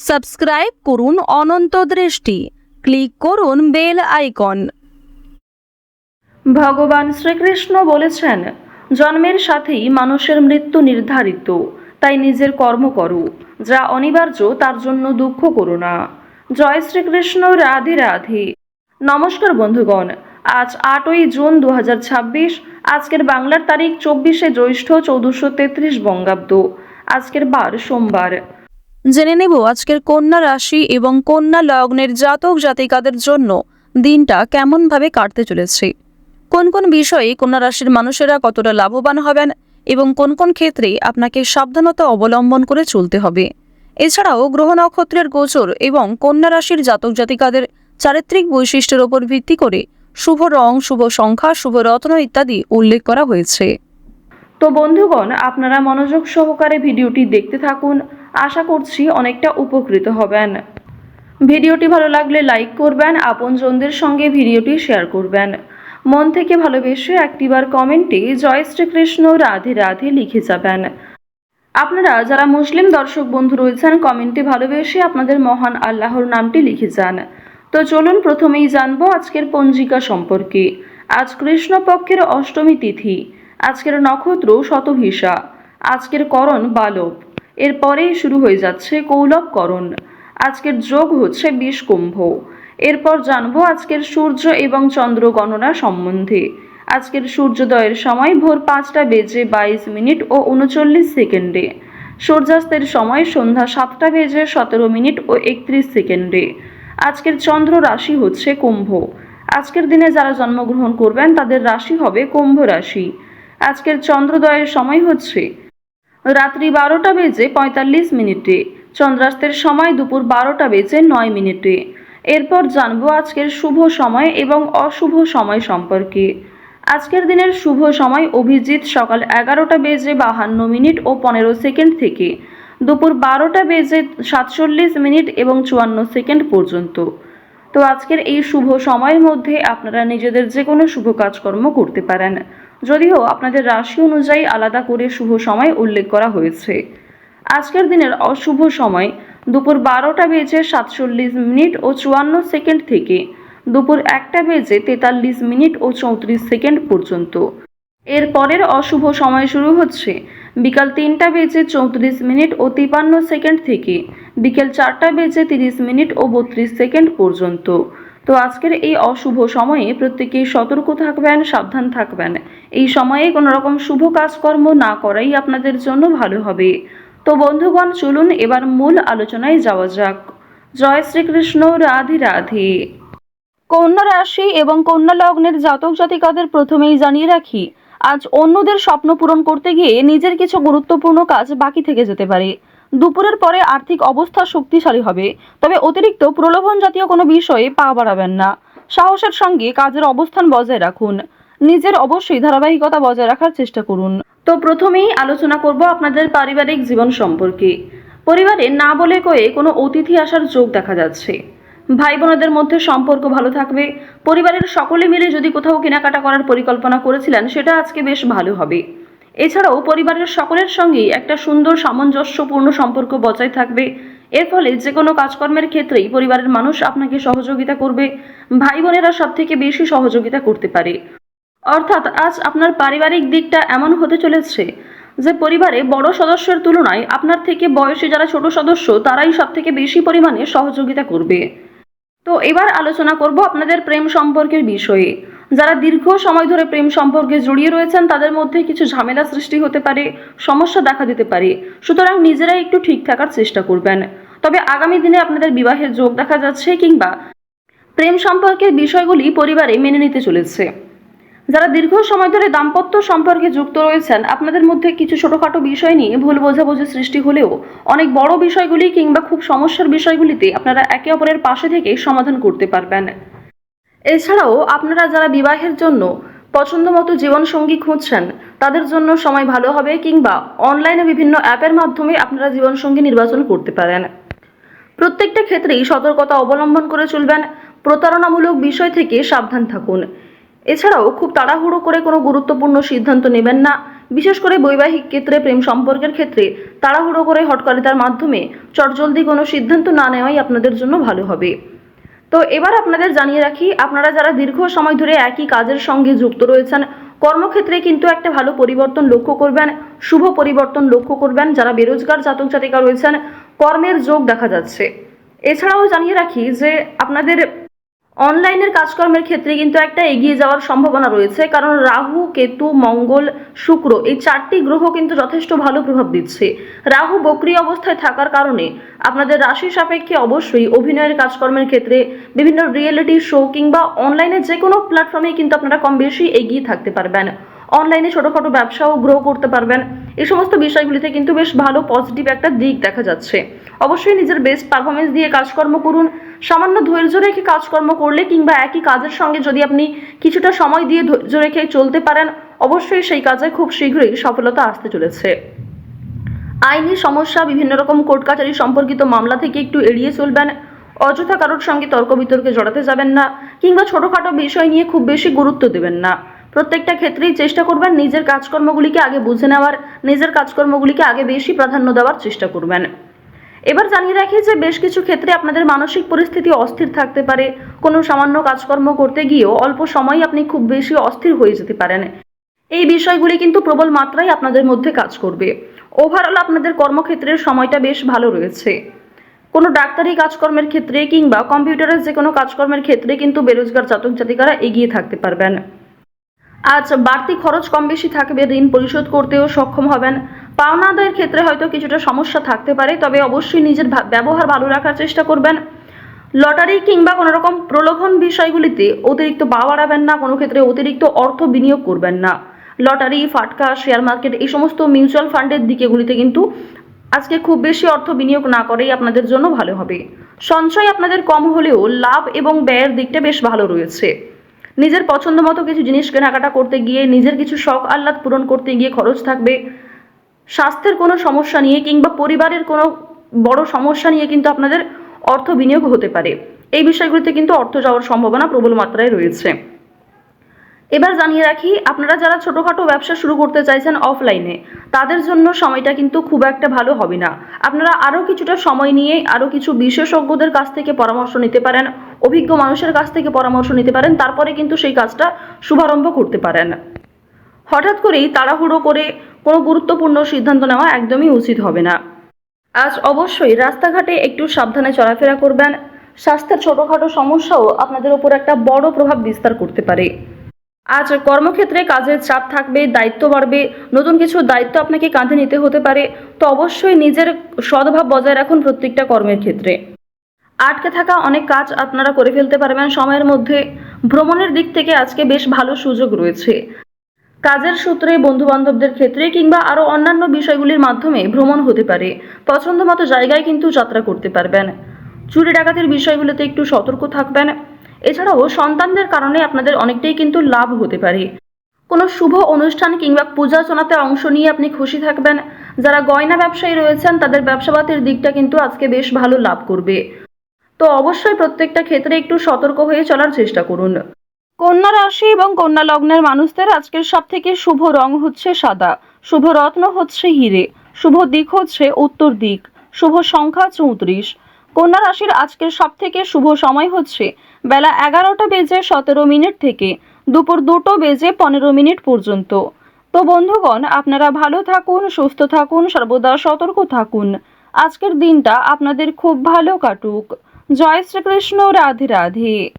Subscribe করুন অনন্ত দৃষ্টি, click করুন বেল আইকন। ভগবান শ্রীকৃষ্ণ বলেছেন, জন্মের সাথেই মানুষের মৃত্যু নির্ধারিত, তাই নিজের কর্ম করো, যা অনিবার্য তার জন্য দুঃখ করো না। জয় শ্রীকৃষ্ণ, রাধে রাধে। নমস্কার বন্ধুগণ, আজ 8ই জুন 2026। আজকের বাংলার তারিখ 24শে জ্যৈষ্ঠ 1433 বঙ্গাব্দ। আজকের বার সোমবার। জেনে নেব আজকের কন্যা রাশি এবং কন্যা লগ্নের জাতক জাতিকাদের জন্য দিনটা কেমনভাবে কাটতে চলেছে, কোন কোন বিষয়ে কন্যা রাশির মানুষেরা কতটা লাভবান হবেন এবং কোন কোন ক্ষেত্রে আপনাকে সাবধানতা অবলম্বন করে চলতে হবে। এছাড়াও গ্রহ নক্ষত্রের গোচর এবং কন্যা রাশির জাতক জাতিকাদের চারিত্রিক বৈশিষ্ট্যের উপর ভিত্তি করে শুভ রং, শুভ সংখ্যা, শুভ রত্ন ইত্যাদি উল্লেখ করা হয়েছে। তো বন্ধুগণ, আপনারা মনোযোগ সহকারে ভিডিওটি দেখতে থাকুন। আশা করছি অনেকটা উপকৃত হবেন। ভিডিওটি ভালো লাগলে লাইক করবেন, আপনজনদের সঙ্গে ভিডিওটি শেয়ার করবেন। মন থেকে ভালোবেসে একটিবার কমেন্টে জয় শ্রীকৃষ্ণ, রাধে রাধে লিখে যাবেন। আপনারা যারা মুসলিম দর্শক বন্ধু রয়েছেন, কমেন্টে ভালোবেসে আপনাদের মহান আল্লাহর নামটি লিখে যান। তো চলুন প্রথমেই জানবো আজকের পঞ্জিকা সম্পর্কে। আজ কৃষ্ণপক্ষের অষ্টমী তিথি। আজকের নক্ষত্র শতভিষা। আজকের করণ বালব। এরপরেই শুরু হয়ে যাচ্ছে কৌলব করণ। আজকের যোগ হচ্ছে 20 কুম্ভ। এরপর জানবো আজকের সূর্য এবং চন্দ্র গণনা সম্বন্ধে। আজকের সূর্যোদয়ের সময় ভোর 5:22 ও 39 সেকেন্ডে। সূর্যাস্তের সময় সন্ধ্যা 7:17 ও 31 সেকেন্ডে। আজকের চন্দ্র রাশি হচ্ছে কুম্ভ। আজকের দিনে যারা জন্মগ্রহণ করবেন তাদের রাশি হবে কুম্ভ রাশি। আজকের চন্দ্রোদয়ের সময় হচ্ছে রাত্রি 12:45। চন্দ্রাস্তের সময় দুপুর 12:09। এরপর জানবো আজকের শুভ সময় এবং অশুভ সময় সম্পর্কে। আজকের দিনের শুভ সময় অভিজিৎ সকাল 11:52 ও 15 সেকেন্ড থেকে দুপুর 12:47 এবং 54 সেকেন্ড পর্যন্ত। তো আজকের এই শুভ সময়ের মধ্যে আপনারা নিজেদের যে কোনো শুভ কাজকর্ম করতে পারেন, যদিও আপনাদের রাশি অনুযায়ী আলাদা করে শুভ সময় উল্লেখ করা হয়েছে। আজকের দিনের অশুভ সময় দুপুর 12:47 ও 54 সেকেন্ড থেকে দুপুর 1:43 ও 34 সেকেন্ড পর্যন্ত। এর পরের অশুভ সময় শুরু হচ্ছে বিকাল 3:34 ও 53 সেকেন্ড থেকে বিকেল 4:30 ও 32 সেকেন্ড পর্যন্ত। তো আজকের এই অশুভ সময়ে প্রত্যেকেই সতর্ক থাকবেন, সাবধান থাকবেন। এই সময়ে কোনো রকম শুভ কাজকর্ম না করাই আপনাদের জন্য ভালো হবে। তো বন্ধুগণ, চলুন এবার মূল আলোচনায় যাওয়া যাক। জয় শ্রীকৃষ্ণ, রাধে রাধে। কন্যা রাশি এবং কন্যা লগ্নের জাতক জাতিকাদের প্রথমেই জানিয়ে রাখি, আজ অন্যদের স্বপ্ন পূরণ করতে গিয়ে নিজের কিছু গুরুত্বপূর্ণ কাজ বাকি থেকে যেতে পারে। দুপুরের পরে আর্থিক অবস্থা শক্তিশালী হবে, তবে অতিরিক্ত প্রলোভন জাতীয় কোনো বিষয়ে পা বাড়াবেন না। সাহসের সঙ্গে কাজের অবস্থান বজায় রাখুন। নিজের অবশ্যই ধারাবাহিকতা বজায় রাখার চেষ্টা করুন। তো প্রথমেই আলোচনা করব আপনাদের পারিবারিক জীবন সম্পর্কে। পরিবারে না বলে কয়ে কোনো অতিথি আসার যোগ দেখা যাচ্ছে। ভাই বোনদের মধ্যে সম্পর্ক ভালো থাকবে। পরিবারের সকলে মিলে যদি কোথাও কেনাকাটা করার পরিকল্পনা করেছিলেন, সেটা আজকে বেশ ভালো হবে। এছাড়াও পরিবারের সকলের সঙ্গেই একটা সুন্দর সামঞ্জস্যপূর্ণ সম্পর্ক বজায় থাকবে। এর ফলে যে কোনো কাজকর্মের ক্ষেত্রেই পরিবারের মানুষ আপনাকে সহযোগিতা করবে। ভাই বোনেরা সব থেকে বেশি সহযোগিতা করতে পারে। অর্থাৎ আজ আপনার পারিবারিক দিকটা এমন হতে চলেছে যে পরিবারে বড় সদস্যের তুলনায় আপনার থেকে বয়সে যারা ছোট সদস্য তারাই সব থেকে বেশি পরিমাণে সহযোগিতা করবে। তো এবার আলোচনা করব আপনাদের প্রেম সম্পর্কের বিষয়ে। যারা দীর্ঘ সময় ধরে প্রেম সম্পর্কে জড়িয়ে রয়েছেন তাদের মধ্যে কিছু ঝামেলা সৃষ্টি হতে পারে, সমস্যা দেখা দিতে পারে। সুতরাং নিজেরাই একটু ঠিক থাকার চেষ্টা করবেন। তবে আগামী দিনে আপনাদের বিবাহের যোগ দেখা যাচ্ছে, কিংবা প্রেম সম্পর্কের বিষয়গুলি পরিবারে মেনে নিতে চলেছে। যারা দীর্ঘ সময় ধরে দাম্পত্য সম্পর্কে যুক্ত রয়েছেন, আপনাদের মধ্যে কিছু ছোটখাটো বিষয় নিয়ে ভুল বোঝাবুঝি সৃষ্টি হলেও অনেক বড় বিষয়গুলি কিংবা খুব সমস্যার বিষয়গুলিতে আপনারা একে অপরের পাশে থেকে সমাধান করতে পারবেন। এছাড়াও আপনারা যারা বিবাহের জন্য পছন্দমতো জীবনসঙ্গী খুঁজছেন, তাদের জন্য সময় ভালো হবে, কিংবা অনলাইনে বিভিন্ন অ্যাপের মাধ্যমে আপনারা জীবনসঙ্গী নির্বাচন করতে পারেন। প্রত্যেকটা ক্ষেত্রেই সতর্কতা অবলম্বন করে চলবেন। প্রতারণামূলক বিষয় থেকে সাবধান থাকুন। এছাড়াও খুব তাড়াহুড়ো করে কোনো গুরুত্বপূর্ণ সিদ্ধান্ত নেবেন না। বিশেষ করে বৈবাহিক ক্ষেত্রে, প্রেম সম্পর্কের ক্ষেত্রে তাড়াহুড়ো করে হটকারিতার মাধ্যমে চটজলদি কোনো সিদ্ধান্ত না নেওয়াই আপনাদের জন্য ভালো হবে। তো এবার আপনাদের জানিয়ে রাখি, আপনারা যারা দীর্ঘ সময় ধরে একই কাজের সঙ্গে যুক্ত রয়েছেন, কর্মক্ষেত্রে কিন্তু একটা ভালো পরিবর্তন লক্ষ্য করবেন, শুভ পরিবর্তন লক্ষ্য করবেন। যারা বেরোজগার জাতক জাতিকা রয়েছেন, কর্মের যোগ দেখা যাচ্ছে। এছাড়াও জানিয়ে রাখি যে আপনাদের অনলাইনের কাজকর্মের ক্ষেত্রে কিন্তু একটা এগিয়ে যাওয়ার সম্ভাবনা রয়েছে, কারণ রাহু, কেতু, মঙ্গল, শুক্র এই 4টি গ্রহ কিন্তু যথেষ্ট ভালো প্রভাব দিচ্ছে। রাহু বক্রী অবস্থায় থাকার কারণে আপনাদের রাশি সাপেক্ষে অবশ্যই অভিনয়ের কাজকর্মের ক্ষেত্রে, বিভিন্ন রিয়েলিটি শো কিংবা অনলাইনে যে কোনো প্ল্যাটফর্মে কিন্তু আপনারা কম বেশি এগিয়ে থাকতে পারবেন। অনলাইনে ছোটোখাটো ব্যবসাও গ্রো করতে পারবেন। এই সমস্ত বিষয়গুলিতে কিন্তু বেশ ভালো পজিটিভ একটা দিক দেখা যাচ্ছে। অবশ্যই নিজের বেস্ট পারফরমেন্স দিয়ে কাজকর্ম করুন। সামান্য ধৈর্য রেখে কাজকর্ম করলে কিংবা একই কাজের সঙ্গে যদি আপনি কিছুটা সময় দিয়ে ধৈর্য রেখে চলতে পারেন, অবশ্যই সেই কাজে খুব শীঘ্রই সফলতা আসতে চলেছে। আইনি সমস্যা, বিভিন্ন রকম কোর্ট কাচারি সম্পর্কিত মামলা থেকে একটু এড়িয়ে চলবেন। অযথা কারোর সঙ্গে তর্ক বিতর্কে জড়াতে যাবেন না, কিংবা ছোটোখাটো বিষয় নিয়ে খুব বেশি গুরুত্ব দেবেন না। প্রত্যেকটা ক্ষেত্রেই চেষ্টা করবেন নিজের কাজকর্মগুলিকে আগে বুঝে নেওয়ার, নিজের কাজকর্মগুলিকে আগে বেশি প্রাধান্য দেওয়ার চেষ্টা করবেন। এবার জানিয়ে রাখি যে বেশ কিছু ক্ষেত্রে আপনাদের মানসিক পরিস্থিতি অস্থির থাকতে পারে। কোনো সামান্য কাজকর্ম করতে গিয়েও অল্প সময় আপনি খুব বেশি অস্থির হয়ে যেতে পারেন। এই বিষয়গুলি কিন্তু প্রবল মাত্রায় আপনাদের মধ্যে কাজ করবে। ওভারঅল আপনাদের কর্মক্ষেত্রের সময়টা বেশ ভালো রয়েছে। কোনো ডাক্তারি কাজকর্মের ক্ষেত্রে কিংবা কম্পিউটারের যে কোনো কাজকর্মের ক্ষেত্রে কিন্তু বেরোজগার জাতক জাতিকারা এগিয়ে থাকতে পারবেন। আজ বাড়তি খরচ কম বেশি থাকবে, ঋণ পরিশোধ করতেও সক্ষম হবেন। পাওনা আদায়ের ক্ষেত্রে হয়তো কিছুটা সমস্যা থাকতে পারে, তবে অবশ্যই নিজের ব্যবহার ভালো রাখার চেষ্টা করবেন। লটারি কিংবা কোনো রকম প্রলোভন বিষয়গুলিতে অতিরিক্ত পা বাড়াবেন না, কোনো ক্ষেত্রে অতিরিক্ত অর্থ বিনিয়োগ করবেন না। লটারি, ফাটকা, শেয়ার মার্কেট এই সমস্ত মিউচুয়াল ফান্ডের দিকেগুলিতে কিন্তু আজকে খুব বেশি অর্থ বিনিয়োগ না করেই আপনাদের জন্য ভালো হবে। সঞ্চয় আপনাদের কম হলেও লাভ এবং ব্যয়ের দিকটা বেশ ভালো রয়েছে। নিজের পছন্দ মতো কিছু জিনিস কেনাকাটা করতে গিয়ে, নিজের কিছু শখ আহ্লাদ পূরণ করতে গিয়ে খরচ থাকবে। স্বাস্থ্যের কোনো সমস্যা নিয়ে কিংবা পরিবারের কোনো বড় সমস্যা নিয়ে কিন্তু আপনাদের অর্থ বিনিয়োগ হতে পারে। এই বিষয়গুলিতে কিন্তু অর্থ যাওয়ার সম্ভাবনা প্রবল মাত্রায় রয়েছে। এবার জানিয়ে রাখি, আপনারা যারা ছোটোখাটো ব্যবসা শুরু করতে চাইছেন অফলাইনে, তাদের জন্য সময়টা কিন্তু খুব একটা ভালো হবে না। আপনারা আরও কিছুটা সময় নিয়ে আরও কিছু বিশেষজ্ঞদের কাছ থেকে পরামর্শ নিতে পারেন, অভিজ্ঞ মানুষের কাছ থেকে পরামর্শ নিতে পারেন, তারপরে কিন্তু সেই কাজটা শুভারম্ভ করতে পারেন। হঠাৎ করেই তাড়াহুড়ো করে কোনো গুরুত্বপূর্ণ সিদ্ধান্ত নেওয়া একদমই উচিত হবে না। আজ অবশ্যই রাস্তাঘাটে একটু সাবধানে চলাফেরা করবেন। স্বাস্থ্যের ছোটোখাটো সমস্যাও আপনাদের ওপর একটা বড় প্রভাব বিস্তার করতে পারে। আজ কর্মক্ষেত্রে কাজের চাপ থাকবে, দায়িত্ব বাড়বে, নতুন কিছু দায়িত্ব আপনাকে কাঁধে নিতে হতে পারে। তো অবশ্যই নিজের সদ্ভাব বজায় রাখুন প্রত্যেকটা কর্মের ক্ষেত্রে। আটকে থাকা অনেক কাজ আপনারা করে ফেলতে পারবেন সময়ের মধ্যে। ভ্রমণের দিক থেকে আজকে বেশ ভালো সুযোগ রয়েছে। কাজের সূত্রে, বন্ধু বান্ধবদের ক্ষেত্রে কিংবা আরও অন্যান্য বিষয়গুলির মাধ্যমে ভ্রমণ হতে পারে। পছন্দ মতো জায়গায় কিন্তু যাত্রা করতে পারবেন। চুরি ডাকাতির বিষয়গুলোতে একটু সতর্ক থাকবেন। এছাড়াও সন্তানদের কারণে আপনাদের অনেকটাই কিন্তু লাভ হতে পারে। কোনো শুভ অনুষ্ঠান কিংবা পূজার্চনাতে অংশ নিয়ে আপনি খুশি থাকবেন। যারা গয়না ব্যবসায়ী রয়েছেন, তাদের ব্যবসাপাতির দিকটা কিন্তু আজকে বেশ ভালো লাভ করবে। তো অবশ্যই প্রত্যেকটা ক্ষেত্রে একটু সতর্ক হয়ে চলার চেষ্টা করুন। কন্যা রাশি এবং কন্যা লগ্নের মানুষদের আজকের সবথেকে শুভ রং হচ্ছে সাদা, শুভ রত্ন হচ্ছে হিরে, শুভ দিক হচ্ছে উত্তর দিক, শুভ সংখ্যা 34। কন্যা রাশির আজকের সবথেকে শুভ সময় হচ্ছে বেলা 11:17 থেকে দুপুর 2:15 পর্যন্ত। তো বন্ধুগণ, আপনারা ভালো থাকুন, সুস্থ থাকুন, সর্বদা সতর্ক থাকুন। আজকের দিনটা আপনাদের খুব ভালো কাটুক। জয় শ্রীকৃষ্ণ। রাধে রাধে।